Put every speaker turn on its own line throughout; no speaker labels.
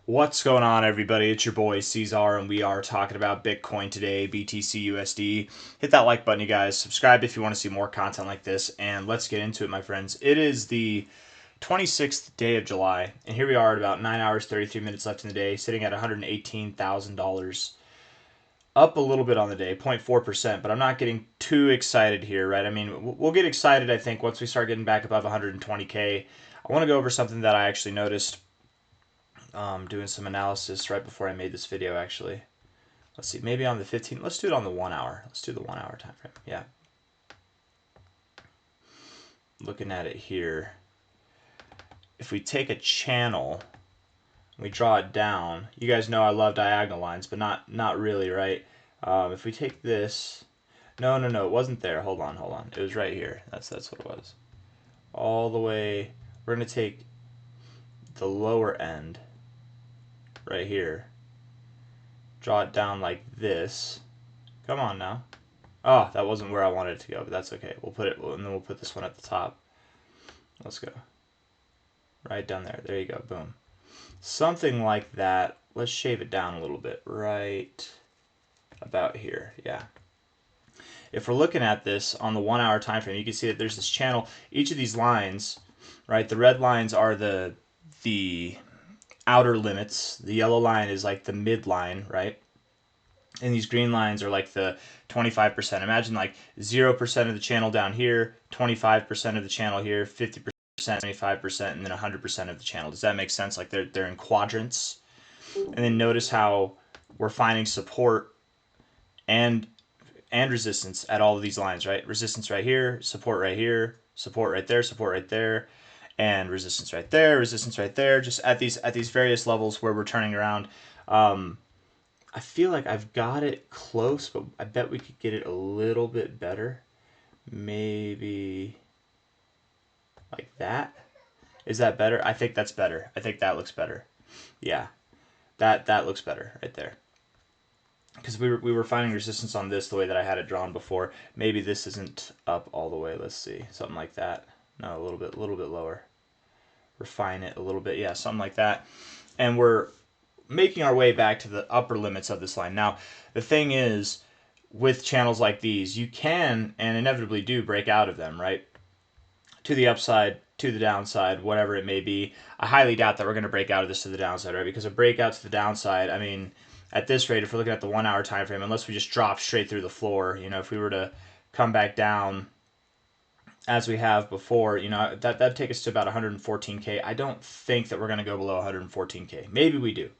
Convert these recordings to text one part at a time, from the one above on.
What's going on, everybody? It's your boy C-Zar, and we are talking about Bitcoin today, BTC USD. Hit that like button, you guys. Subscribe if you want to see more content like this, and let's get into it, my friends. It is the 26th day of July, and here we are at about 9 hours, 33 minutes left in the day, sitting at $118,000. Up a little bit on the day, 0.4%, but I'm not getting too excited here, right? I mean, we'll get excited, I think, once we start getting back above 120K. I want to go over something that I actually noticed doing some analysis right before I made this video, actually. Let's see, maybe on the 15, let's do it on the 1 hour. Let's do the 1 hour time frame. Yeah. Looking at it here, if we take a channel, we draw it down. You guys know I love diagonal lines, but not really, right? If we take this, no, it wasn't there. Hold on. It was right here. That's what it was. All the way, we're gonna take the lower end right here, draw it down like this. Come on now. Oh, that wasn't where I wanted it to go, but that's okay. We'll put it, and then we'll put this one at the top. Let's go. Right down there. There you go. Boom. Something like that. Let's shave it down a little bit. Right about here. Yeah. If we're looking at this on the 1 hour time frame, you can see that there's this channel. Each of these lines, right? The red lines are the outer limits. The yellow line is like the midline, right? And these green lines are like the 25%. Imagine like 0% of the channel down here, 25% of the channel here, 50%, 75%, and then 100% of the channel. Does that make sense? Like they're in quadrants. And then notice how we're finding support and resistance at all of these lines, right? Resistance right here, support right here, support right there, and resistance right there, just at these various levels where we're turning around. I feel like I've got it close, but I bet we could get it a little bit better. Maybe like that. Is that better? I think that's better. I think that looks better. Yeah, that looks better right there. Because we were finding resistance on this the way that I had it drawn before. Maybe this isn't up all the way. Let's see, something like that. No, a little bit lower. Refine it a little bit. Yeah, something like that. And we're making our way back to the upper limits of this line. Now, the thing is, with channels like these, you can and inevitably do break out of them, right? To the upside, to the downside, whatever it may be. I highly doubt that we're going to break out of this to the downside, right? Because a breakout to the downside, I mean, at this rate, if we're looking at the 1 hour time frame, unless we just drop straight through the floor, you know, if we were to come back down as we have before, you know, that'd take us to about 114K. I don't think that we're going to go below 114K. Maybe we do.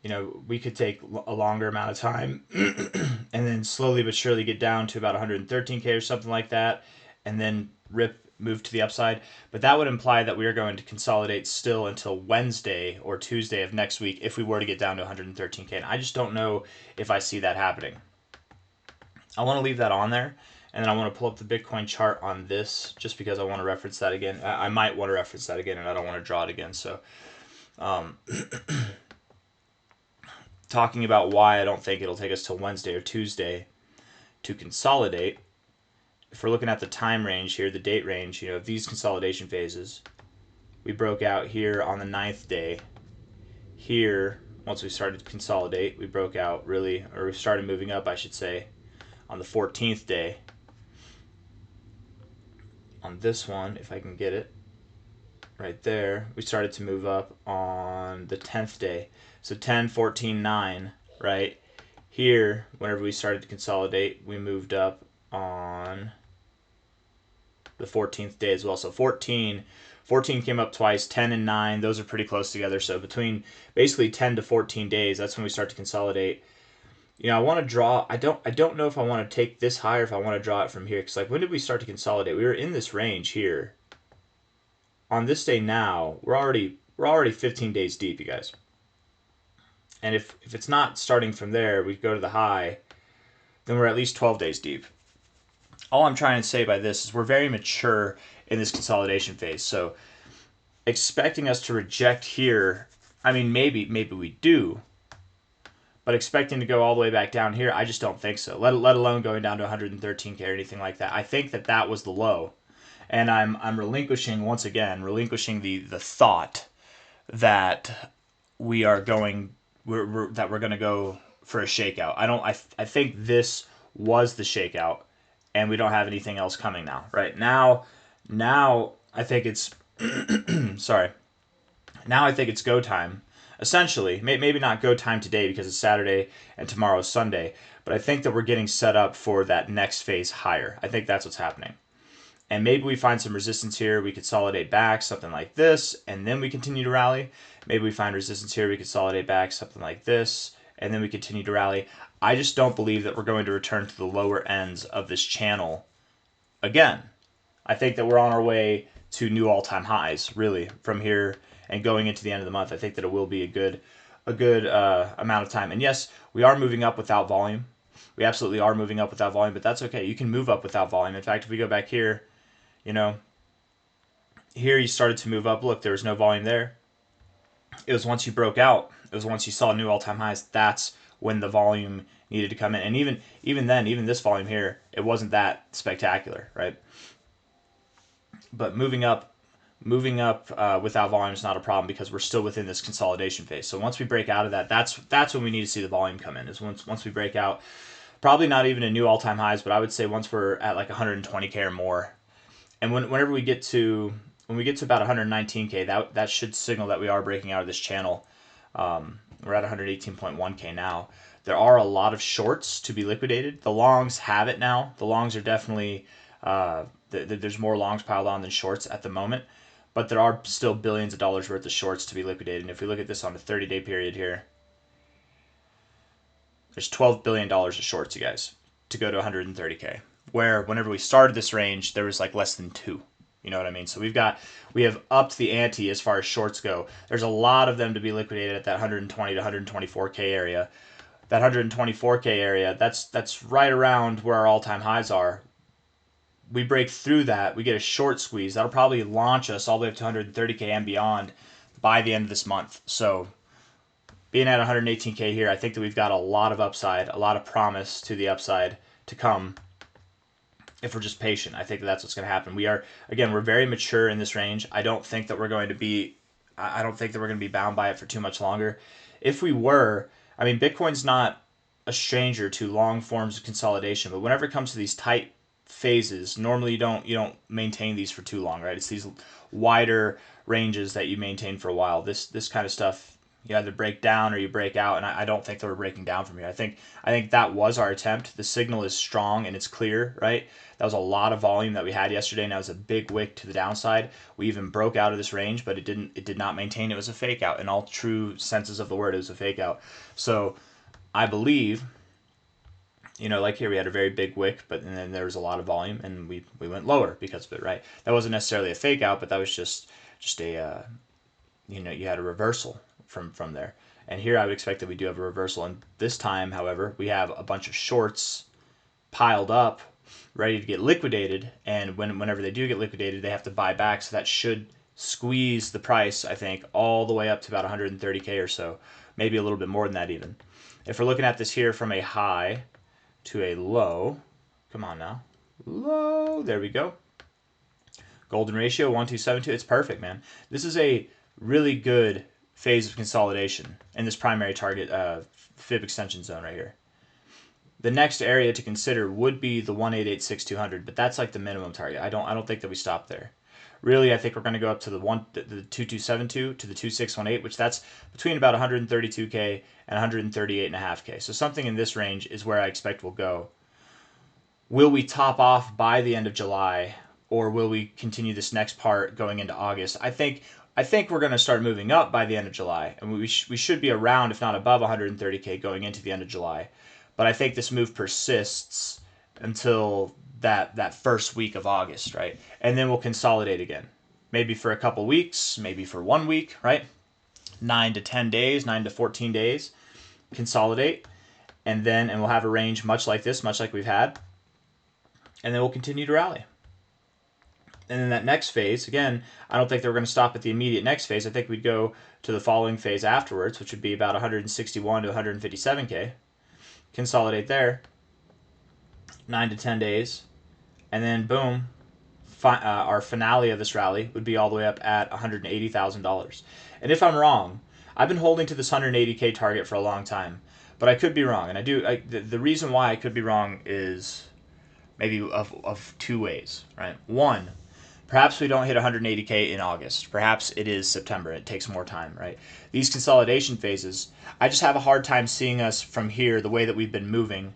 You know, we could take a longer amount of time and then slowly but surely get down to about 113K or something like that, and then move to the upside. But that would imply that we are going to consolidate still until Wednesday or Tuesday of next week if we were to get down to 113K. And I just don't know if I see that happening. I want to leave that on there, and then I want to pull up the Bitcoin chart on this just because I want to reference that again. I might want to reference that again, and I don't want to draw it again. So talking about why I don't think it'll take us till Wednesday or Tuesday to consolidate. If we're looking at the time range here, the date range, you know, of these consolidation phases, we broke out here on the 9th day. Here, once we started to consolidate, we broke out really, or we started moving up, I should say, on the 14th day. On this one, if I can get it, right there, we started to move up on the 10th day. So 10, 14, 9, right? Here, whenever we started to consolidate, we moved up on the 14th day as well. So 14 came up twice, 10 and 9, those are pretty close together. So between basically 10 to 14 days, that's when we start to consolidate. You know, I want to draw, I don't know if I want to take this higher, if I want to draw it from here. Because like, when did we start to consolidate? We were in this range here. On this day now, we're already 15 days deep, you guys. And if it's not starting from there, we go to the high, then we're at least 12 days deep. All I'm trying to say by this is we're very mature in this consolidation phase. So expecting us to reject here, I mean, maybe we do, but expecting to go all the way back down here, I just don't think so. Let alone going down to 113K or anything like that. I think that was the low, and I'm relinquishing once again, the thought that we are going that we're going to go for a shakeout. I think this was the shakeout, and we don't have anything else coming now. Right now I think it's sorry. Now I think it's go time. Essentially, maybe not go time today because it's Saturday and tomorrow's Sunday, but I think that we're getting set up for that next phase higher. I think that's what's happening. And maybe we find some resistance here, we consolidate back, something like this, and then we continue to rally. Maybe we find resistance here, we consolidate back, something like this, and then we continue to rally. I just don't believe that we're going to return to the lower ends of this channel again. I think that we're on our way to new all-time highs, really, from here and going into the end of the month. I think that it will be a good amount of time. And yes, we are moving up without volume. We absolutely are moving up without volume, but that's okay. You can move up without volume. In fact, if we go back here, you know, here you started to move up. Look, there was no volume there. It was once you broke out. It was once you saw new all-time highs. That's when the volume needed to come in. And even then, even this volume here, it wasn't that spectacular, right? But moving up without volume is not a problem because we're still within this consolidation phase. So once we break out of that, that's when we need to see the volume come in. Is once we break out, probably not even a new all-time highs, but I would say once we're at like 120K or more. And whenever we get to about 119K, that should signal that we are breaking out of this channel. We're at 118.1K now. There are a lot of shorts to be liquidated. The longs have it now. The longs are definitely there's more longs piled on than shorts at the moment, but there are still billions of dollars worth of shorts to be liquidated. And if we look at this on a 30-day period here, there's $12 billion of shorts, you guys, to go to 130K. Where whenever we started this range, there was like less than 2. You know what I mean? So we have upped the ante as far as shorts go. There's a lot of them to be liquidated at that 120 to 124K area. That 124K area, that's right around where our all-time highs are. We break through that, we get a short squeeze. That'll probably launch us all the way up to 130K and beyond by the end of this month. So being at 118K here, I think that we've got a lot of upside, a lot of promise to the upside to come if we're just patient. I think that's what's going to happen. We're very mature in this range. I don't think that we're going to be bound by it for too much longer. If we were, I mean, Bitcoin's not a stranger to long forms of consolidation, but whenever it comes to these tight phases, normally you don't maintain these for too long, right? It's these wider ranges that you maintain for a while. This kind of stuff, you either break down or you break out, and I don't think that we're breaking down from here. I think that was our attempt. The signal is strong and it's clear, right? That was a lot of volume that we had yesterday, and that was a big wick to the downside. We even broke out of this range, but it did not maintain. It was a fake out. In all true senses of the word, it was a fake out. So I believe, like here we had a very big wick, but then there was a lot of volume, and we went lower because of it, right? That wasn't necessarily a fake out, but that was just a, you had a reversal from there. And here I would expect that we do have a reversal. And this time, however, we have a bunch of shorts piled up, ready to get liquidated. And whenever they do get liquidated, they have to buy back. So that should squeeze the price, I think, all the way up to about 130K or so, maybe a little bit more than that even. If we're looking at this here from a high to a low, come on now, low, there we go. Golden ratio 1.272. It's perfect, man. This is a really good phase of consolidation in this primary target fib extension zone right here. The next area to consider would be the 1886200, but that's like the minimum target. I don't think that we stop there. Really, I think we're going to go up to the 2272 to the 2618, which that's between about 132K and 138.5K. So something in this range is where I expect we'll go. Will we top off by the end of July, or will we continue this next part going into August? I think we're going to start moving up by the end of July, and we should be around, if not above 130K going into the end of July. But I think this move persists until that first week of August, right? And then we'll consolidate again. Maybe for a couple weeks, maybe for 1 week, right? 9 to 10 days, 9 to 14 days, consolidate, and we'll have a range much like this, much like we've had, and then we'll continue to rally. And then that next phase, again, I don't think that we're going to stop at the immediate next phase. I think we'd go to the following phase afterwards, which would be about 161 to 157K. Consolidate there, 9 to 10 days, and then boom, our finale of this rally would be all the way up at $180,000. And if I'm wrong, I've been holding to this 180K target for a long time, but I could be wrong. And the reason why I could be wrong is maybe of two ways, right? One, perhaps we don't hit 180K in August. Perhaps it is September. It takes more time, right? These consolidation phases, I just have a hard time seeing us from here the way that we've been moving,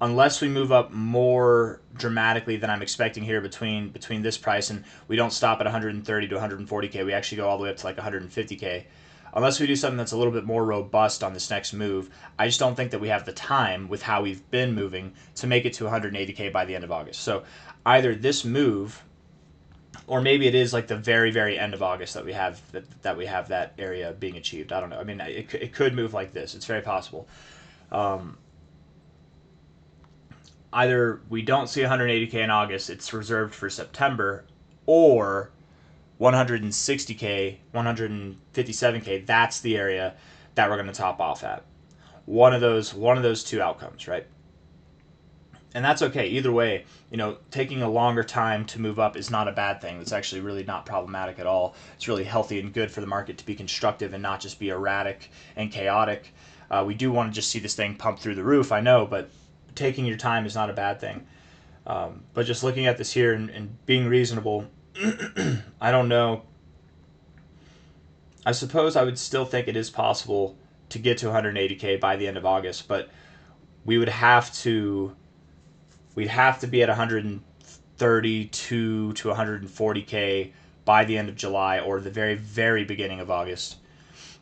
unless we move up more dramatically than I'm expecting here between this price and we don't stop at 130 to 140K. We actually go all the way up to like 150K. Unless we do something that's a little bit more robust on this next move, I just don't think that we have the time with how we've been moving to make it to 180K by the end of August. So either this move, or maybe it is like the very, very end of August that we have that area being achieved. I don't know. I mean, it could move like this. It's very possible. Either we don't see 180K in August, it's reserved for September, or 160K, 157K, that's the area that we're going to top off at. One of those two outcomes, right? And that's okay. Either way, taking a longer time to move up is not a bad thing. It's actually really not problematic at all. It's really healthy and good for the market to be constructive and not just be erratic and chaotic. We do want to just see this thing pump through the roof, I know, but taking your time is not a bad thing. But just looking at this here and being reasonable, I don't know. I suppose I would still think it is possible to get to 180K by the end of August, but we'd have to be at 132 to 140K by the end of July or the very, very beginning of August.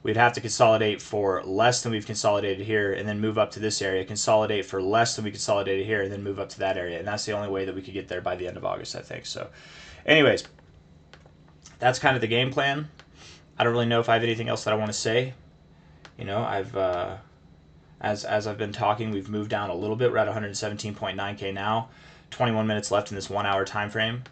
We'd have to consolidate for less than we've consolidated here and then move up to this area, consolidate for less than we consolidated here and then move up to that area. And that's the only way that we could get there by the end of August, I think. So anyways, that's kind of the game plan. I don't really know if I have anything else that I want to say. I've as I've been talking, we've moved down a little bit. We're at 117.9K now. 21 minutes left in this 1 hour time frame.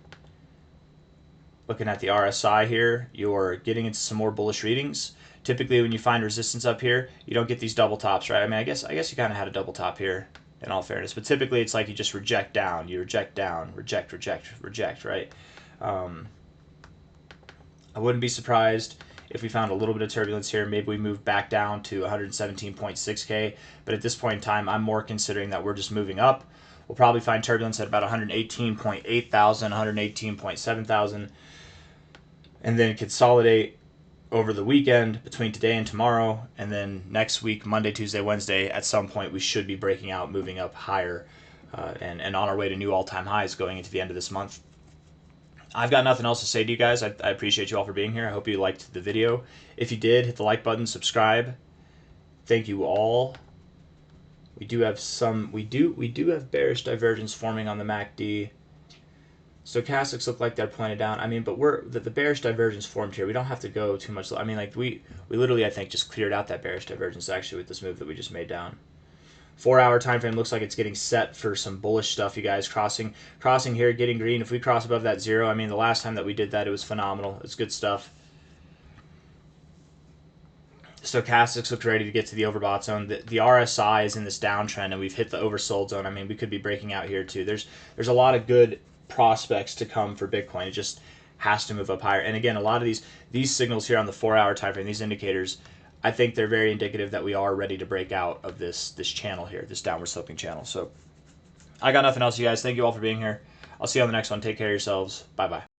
Looking at the RSI here, you're getting into some more bullish readings. Typically, when you find resistance up here, you don't get these double tops, right? I mean, I guess you kind of had a double top here, in all fairness. But typically, it's like you just reject down. You reject down, reject, right? I wouldn't be surprised if we found a little bit of turbulence here. Maybe we move back down to 117.6K. But at this point in time, I'm more considering that we're just moving up. We'll probably find turbulence at about 118.8 thousand, 118.7 thousand, and then consolidate over the weekend between today and tomorrow, and then next week, Monday, Tuesday, Wednesday, at some point we should be breaking out, moving up higher, and on our way to new all-time highs going into the end of this month. I've got nothing else to say to you guys. I appreciate you all for being here. I hope you liked the video. If you did, hit the like button, subscribe. Thank you all. We do have bearish divergence forming on the MACD. Stochastics look like they're pointed down. I mean, but the bearish divergence formed here. We don't have to go too much. I mean, like we literally, I think, just cleared out that bearish divergence actually with this move that we just made down. 4 hour time frame looks like it's getting set for some bullish stuff, you guys. Crossing here, getting green. If we cross above that zero, I mean, the last time that we did that, it was phenomenal. It's good stuff. Stochastics look ready to get to the overbought zone. The RSI is in this downtrend, and we've hit the oversold zone. I mean, we could be breaking out here too. There's a lot of good prospects to come for Bitcoin. It just has to move up higher. And again, a lot of these signals here on the 4 hour time frame, these indicators, I think they're very indicative that we are ready to break out of this channel here, this downward sloping channel. So I got nothing else, you guys. Thank you all for being here. I'll see you on the next one. Take care of yourselves. Bye-bye.